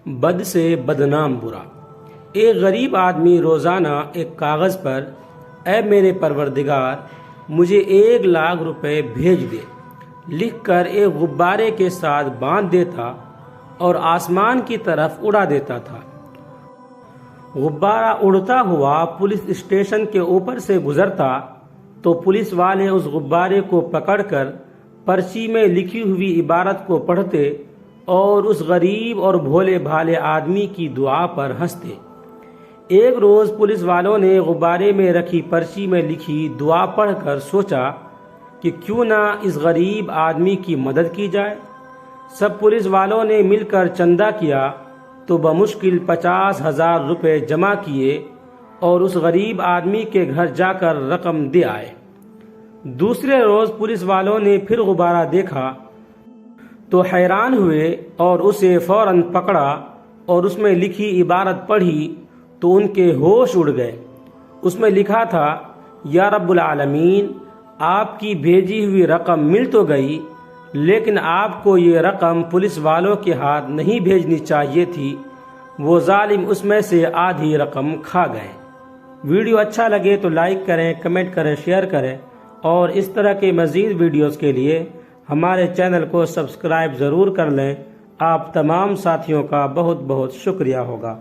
بد سے بدنام برا۔ ایک غریب آدمی روزانہ ایک کاغذ پر اے میرے پروردگار مجھے 1,00,000 روپے بھیج دے لکھ کر ایک غبارے کے ساتھ باندھ دیتا اور آسمان کی طرف اڑا دیتا تھا۔ غبارہ اڑتا ہوا پولیس اسٹیشن کے اوپر سے گزرتا تو پولیس والے اس غبارے کو پکڑ کر پرچی میں لکھی ہوئی عبارت کو پڑھتے اور اس غریب اور بھولے بھالے آدمی کی دعا پر ہنستے۔ ایک روز پولیس والوں نے غبارے میں رکھی پرچی میں لکھی دعا پڑھ کر سوچا کہ کیوں نہ اس غریب آدمی کی مدد کی جائے۔ سب پولیس والوں نے مل کر چندہ کیا تو بمشکل 50,000 روپے جمع کیے اور اس غریب آدمی کے گھر جا کر رقم دے آئے۔ دوسرے روز پولیس والوں نے پھر غبارہ دیکھا تو حیران ہوئے اور اسے فوراً پکڑا اور اس میں لکھی عبارت پڑھی تو ان کے ہوش اڑ گئے۔ اس میں لکھا تھا یا رب العالمین آپ کی بھیجی ہوئی رقم مل تو گئی لیکن آپ کو یہ رقم پولیس والوں کے ہاتھ نہیں بھیجنی چاہیے تھی، وہ ظالم اس میں سے آدھی رقم کھا گئے۔ ویڈیو اچھا لگے تو لائک کریں، کمنٹ کریں، شیئر کریں اور اس طرح کے مزید ویڈیوز کے لیے ہمارے چینل کو سبسکرائب ضرور کر لیں۔ آپ تمام ساتھیوں کا بہت بہت شکریہ ہوگا۔